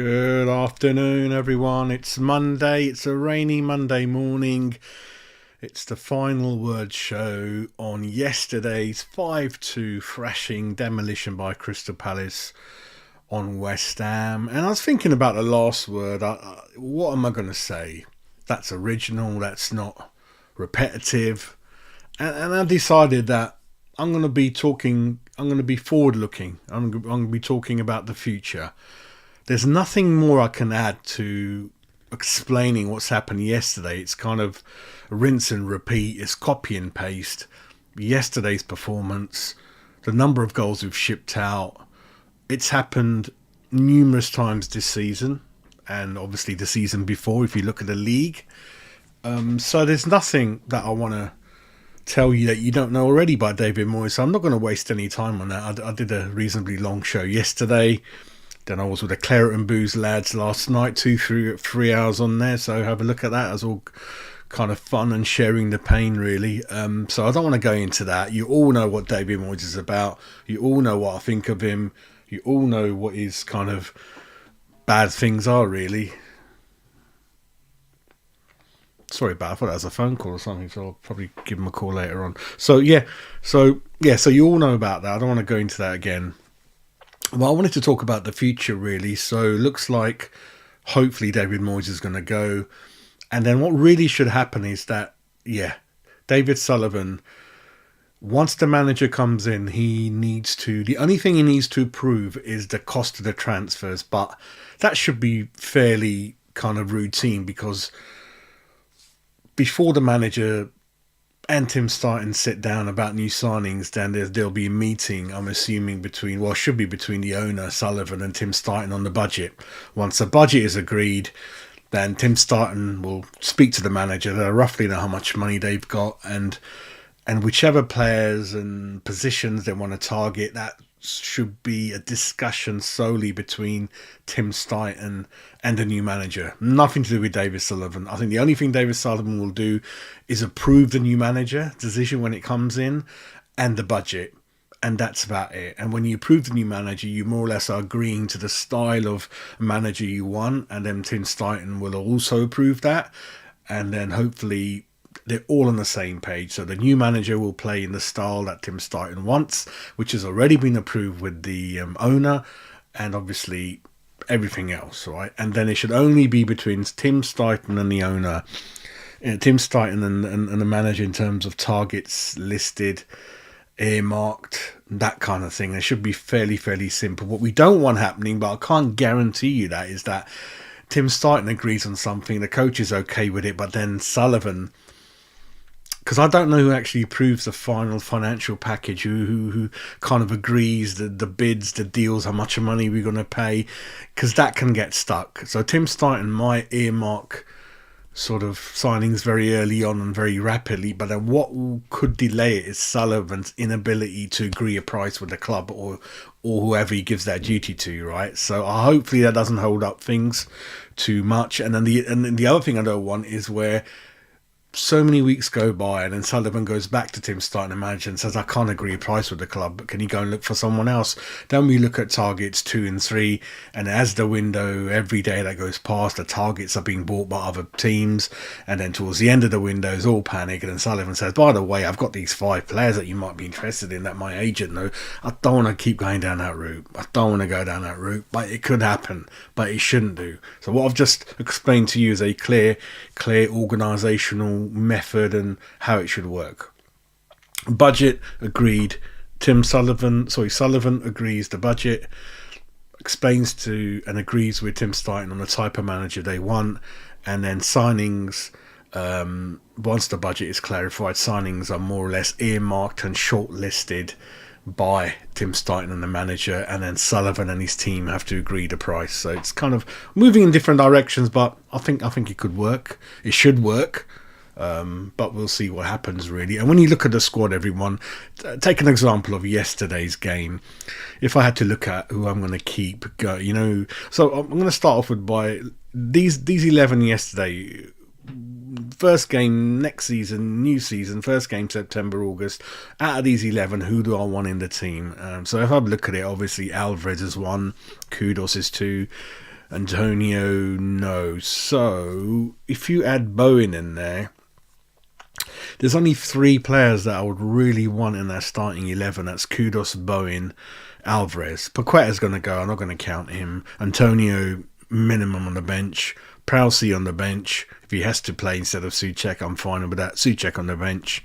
Good afternoon, everyone. It's Monday. It's a rainy Monday morning. It's the final word show on yesterday's 5-2 thrashing demolition by Crystal Palace on West Ham. And I was thinking about the last word. What am I going to say? That's original. That's not repetitive. And I decided that I'm going to be forward looking. I'm going to be talking about the future. There's nothing more I can add to explaining what's happened yesterday. It's kind of rinse and repeat. It's copy and paste. Yesterday's performance, the number of goals we've shipped out. It's happened numerous times this season, and obviously the season before if you look at the league. So there's nothing that I want to tell you that you don't know already by David Moyes. So I'm not going to waste any time on that. I did a reasonably long show yesterday. Then I was with the Claret and Booze lads last night, 3 hours on there. So have a look at that. It was all kind of fun and sharing the pain, really. So I don't want to go into that. You all know what David Moyes is about. You all know what I think of him. You all know what his kind of bad things are, really. Sorry about it. I thought that was a phone call or something, so I'll probably give him a call later on. So you all know about that. I don't want to go into that again. Well, I wanted to talk about the future, really. So it looks like hopefully David Moyes is going to go. And then what really should happen is that, David Sullivan, once the manager comes in, the only thing he needs to prove is the cost of the transfers. But that should be fairly kind of routine, because before the manager and Tim Stein sit down about new signings, then there'll be a meeting, I'm assuming, between the owner, Sullivan, and Tim Stein on the budget. Once the budget is agreed, then Tim Stein will speak to the manager. They'll roughly know how much money they've got, and whichever players and positions they want to target, that should be a discussion solely between Tim Stein and the new manager. Nothing to do with David Sullivan. I think the only thing David Sullivan will do is approve the new manager decision when it comes in, and the budget. And that's about it. And when you approve the new manager, you more or less are agreeing to the style of manager you want. And then Tim Stein will also approve that. And then hopefully they're all on the same page. So the new manager will play in the style that Tim Stein wants, which has already been approved with the owner, and obviously everything else, right? And then it should only be between Tim Stein and the owner, Tim Stein and the manager, in terms of targets listed, earmarked, that kind of thing. It should be fairly simple. What we don't want happening, but I can't guarantee you that, is that Tim Stein agrees on something, the coach is okay with it, but then Sullivan, because I don't know who actually approves the final financial package, who kind of agrees the bids, the deals, how much money we're going to pay, because that can get stuck. So Tim Stein might earmark sort of signings very early on and very rapidly, but then what could delay it is Sullivan's inability to agree a price with the club or whoever he gives that duty to, right? So hopefully that doesn't hold up things too much. And then the other thing I don't want is where so many weeks go by and then Sullivan goes back to Tim Stein, the manager, and says, I can't agree a price with the club, but can you go and look for someone else? Then we look at targets 2 and 3, and as the window, every day that goes past, the targets are being bought by other teams, and then towards the end of the window, it's all panic, and then Sullivan says, by the way, I've got these 5 players that you might be interested in that my agent know. I don't want to keep going down that route. I don't want to go down that route, but it could happen, but it shouldn't do. So what I've just explained to you is a clear organisational method and how it should work. Budget agreed. Sullivan agrees the budget, explains to and agrees with Tim Stein on the type of manager they want, and then signings, once the budget is clarified, signings are more or less earmarked and shortlisted by Tim Stein and the manager, and then Sullivan and his team have to agree the price. So it's kind of moving in different directions, but I think it could work. It should work. But we'll see what happens, really. And when you look at the squad, everyone, take an example of yesterday's game. If I had to look at who I'm going to keep, so I'm going to start off with by these 11 yesterday. First game next season, new season, first game September, August. Out of these 11, who do I want in the team? So if I look at it, obviously Alvarez is 1, Kudos is 2, Antonio, no. So if you add Bowen in there, there's only 3 players that I would really want in that starting 11. That's Kudos, Bowen, Alvarez. Paqueta's going to go. I'm not going to count him. Antonio, minimum on the bench. Prowsey on the bench. If he has to play instead of Souček, I'm fine with that. Souček on the bench.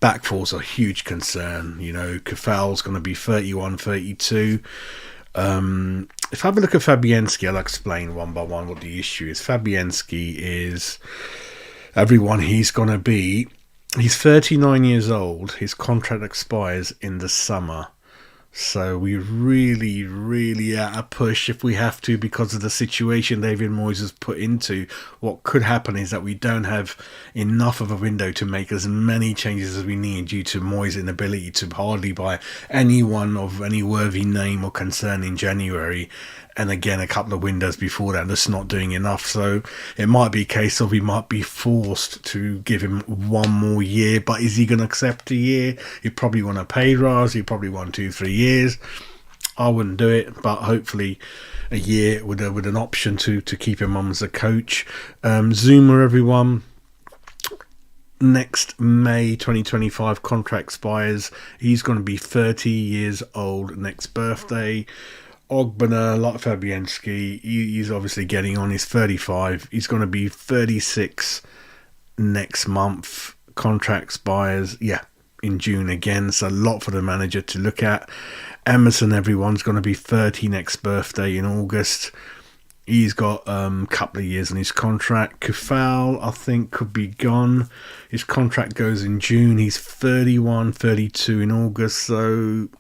Back four's a huge concern. You know, Kefal's going to be 31, 32. If I have a look at Fabianski, I'll explain one by one what the issue is. Fabianski is everyone he's going to be. He's 39 years old. His contract expires in the summer. So we really at a push if we have to, because of the situation David Moyes has put into. What could happen is that we don't have enough of a window to make as many changes as we need due to Moyes' inability to hardly buy anyone of any worthy name or concern in January. And again, a couple of windows before that, that's not doing enough. So it might be a case of we might be forced to give him 1 more year. But is he going to accept a year? He probably want a pay rise. He probably want 2-3 years. I wouldn't do it, but hopefully a year with an option to keep him on as a coach. Zuma, everyone. Next May 2025 contract expires. He's going to be 30 years old next birthday. Ogbonna, like Fabianski, he's obviously getting on. He's 35. He's going to be 36 next month. Contract expires, in June again. So a lot for the manager to look at. Emerson, everyone's going to be 30 next birthday in August. He's got a couple of years on his contract. Kufal, I think, could be gone. His contract goes in June. He's 31, 32 in August. So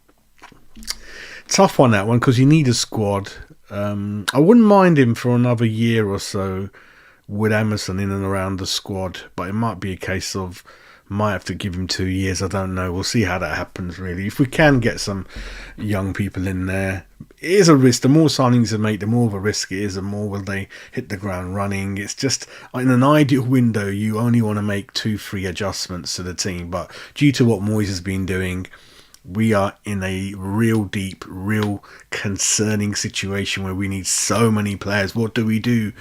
tough one, that one, because you need a squad. I wouldn't mind him for another year or so with Emerson in and around the squad, but it might be a case of might have to give him 2 years. I don't know. We'll see how that happens, really. If we can get some young people in there, it is a risk. The more signings they make, the more of a risk it is, the more will they hit the ground running. It's just, in an ideal window, you only want to make 2-3 adjustments to the team, but due to what Moyes has been doing, we are in a real deep, real concerning situation where we need so many players. What do?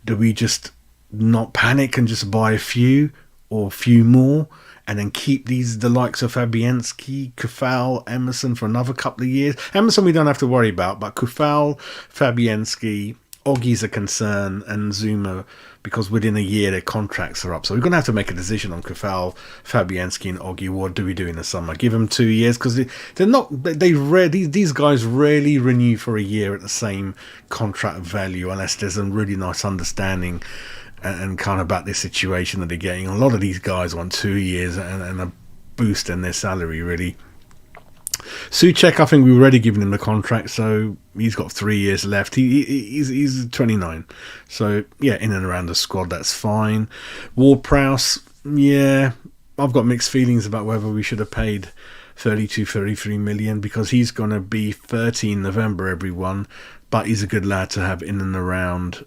Do we just not panic and just buy a few or a few more and then keep the likes of Fabianski, Kufal, Emerson for another couple of years? Emerson we don't have to worry about, but Kufal, Fabianski, Oggy's a concern, and Zuma, because within a year their contracts are up. So we're going to have to make a decision on Kufal, Fabianski and Oggy. What do we do in the summer? Give them 2 years, because these guys rarely renew for a year at the same contract value unless there's a really nice understanding and kind of about this situation that they're getting. A lot of these guys want 2 years and a boost in their salary, really. Souček, I think we've already given him the contract, so he's got 3 years left. He's 29, so yeah, in and around the squad, that's fine. Ward-Prowse, I've got mixed feelings about whether we should have paid 33 million, because he's going to be 30 in November, everyone, but he's a good lad to have in and around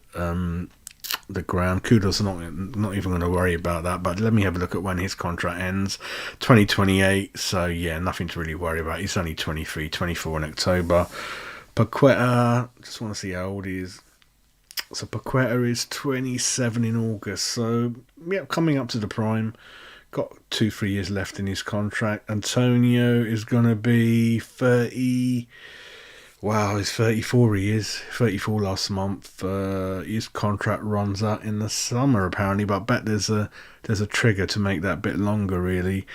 the ground. Kudos, not even going to worry about that, but let me have a look at when his contract ends. 2028, so yeah, nothing to really worry about. He's only 23, 24 in October. Paqueta, just want to see how old he is. So Paqueta is 27 in August, so yeah, coming up to the prime. Got 2-3 years left in his contract. Antonio is going to be 30. Wow, he's 34. He is 34 last month. His contract runs out in the summer apparently, but I bet there's a trigger to make that bit longer, really.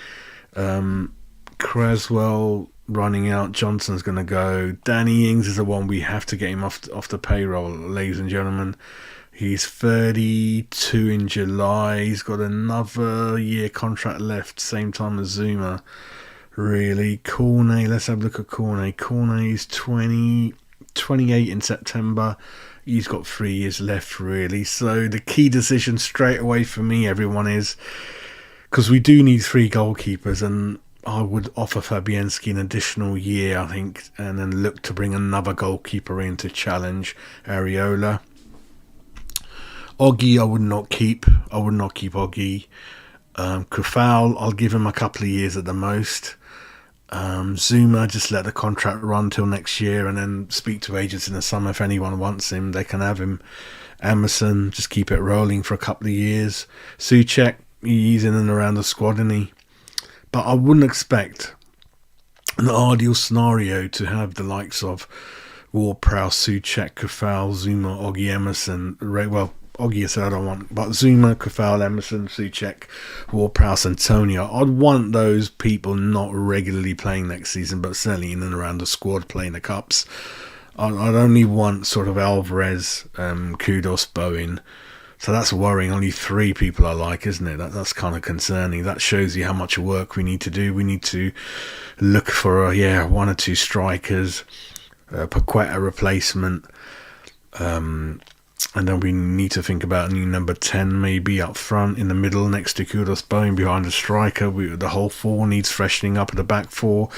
Creswell running out. Johnson's going to go. Danny Ings is the one we have to get him off the payroll, ladies and gentlemen. He's 32 in July. He's got another year contract left, same time as Zuma. Really. Cornet, let's have a look at Cornet. Cornet's 28 in September. He's got 3 years left, really. So the key decision straight away for me, everyone, is because we do need 3 goalkeepers, and I would offer Fabianski an additional year, I think, and then look to bring another goalkeeper in to challenge Areola. Oggy, I would not keep. Oggy. Kufal, I'll give him a couple of years at the most. Zuma, just let the contract run till next year and then speak to agents in the summer. If anyone wants him, they can have him. Emerson, just keep it rolling for a couple of years. Souček, he's in and around the squad, isn't he? But I wouldn't expect an ideal scenario to have the likes of Ward-Prowse, Souček, Kufal, Zuma, Oggy, Emerson. Well, Oggy said I don't want, but Zuma, Kufal, Emerson, Souček, Ward-Prowse, Antonio. I'd want those people not regularly playing next season, but certainly in and around the squad playing the cups. I'd only want sort of Alvarez, Kudos, Bowen. So that's worrying. Only 3 people I like, isn't it? That's kind of concerning. That shows you how much work we need to do. We need to look for 1 or 2 strikers, Paqueta replacement, and then we need to think about a new number 10 maybe up front, in the middle next to Kudos, Bowen, behind the striker. The whole 4 needs freshening up at the back 4.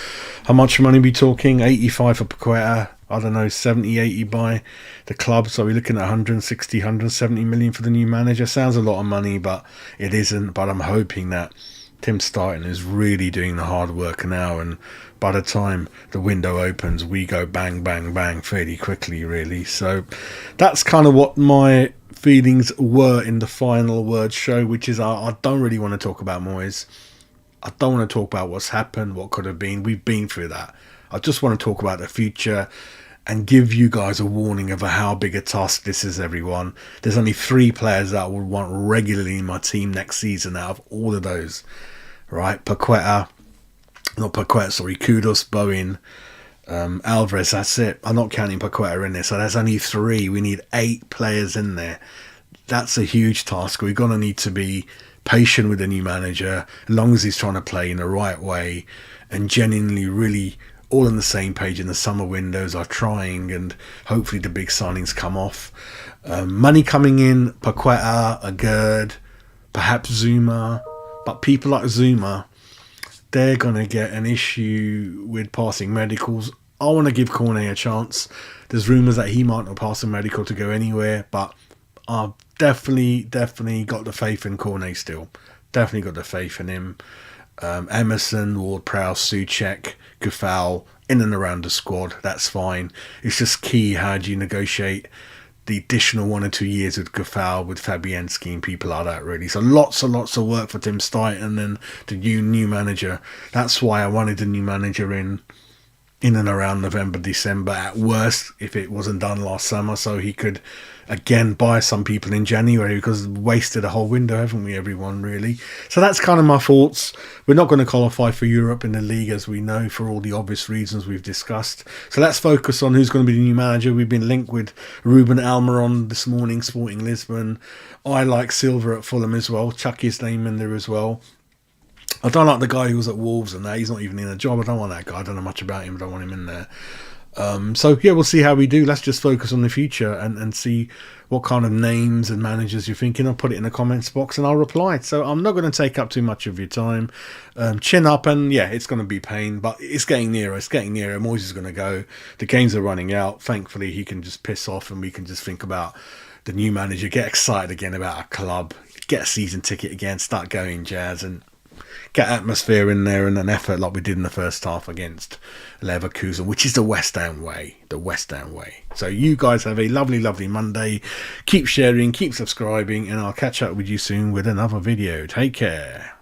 How much money are we talking? 85 for Paqueta. I don't know, 70, 80 by the club. So we're looking at 160, 170 million for the new manager. Sounds a lot of money, but it isn't. But I'm hoping that Tim Starton is really doing the hard work now. And by the time the window opens, we go bang, bang, bang fairly quickly, really. So that's kind of what my feelings were in the final word show, which is I don't really want to talk about Moyes. I don't want to talk about what's happened, what could have been. We've been through that. I just want to talk about the future and give you guys a warning of how big a task this is, everyone. There's only 3 players that I would want regularly in my team next season out of all of those. Right? Kudos, Bowen, Alvarez, that's it. I'm not counting Paqueta in there, so that's only 3. We need 8 players in there. That's a huge task. We're going to need to be patient with the new manager, as long as he's trying to play in the right way and genuinely really all on the same page in the summer windows are trying, and hopefully the big signings come off. Money coming in, Paqueta, Agurd, perhaps Zuma, but people like Zuma, they're going to get an issue with passing medicals. I want to give Cornet a chance. There's rumours that he might not pass a medical to go anywhere, but I've definitely got the faith in Cornet still. Definitely got the faith in him. Emerson, Ward-Prowse, Souček, Kufal, in and around the squad, that's fine. It's just key, how do you negotiate the additional 1 or 2 years with Kufal, with Fabianski and people like that, really. So lots and lots of work for Tim Starton and the new manager. That's why I wanted the new manager in and around November, December at worst, if it wasn't done last summer, so he could again buy some people in January, because we've wasted a whole window, haven't we, everyone, really? So that's kind of my thoughts. We're not going to qualify for Europe in the league, as we know, for all the obvious reasons we've discussed. So let's focus on who's going to be the new manager. We've been linked with Ruben Almiron this morning, Sporting Lisbon. I like Silva at Fulham as well. Chuck his name in there as well. I don't like the guy who was at Wolves and that. He's not even in a job. I don't want that guy. I don't know much about him. I don't want him in there. So yeah, we'll see how we do. Let's just focus on the future and see what kind of names and managers you're thinking. I'll put it in the comments box and I'll reply. So I'm not going to take up too much of your time. Chin up, and yeah, it's going to be pain, but it's getting nearer. It's getting nearer. Moyes is going to go. The games are running out. Thankfully, he can just piss off and we can just think about the new manager, get excited again about our club, get a season ticket again, start going Jazz, and get atmosphere in there and an effort like we did in the first half against Leverkusen, which is the West Ham way. The West Ham way. So you guys have a lovely, lovely Monday. Keep sharing, keep subscribing, and I'll catch up with you soon with another video. Take care.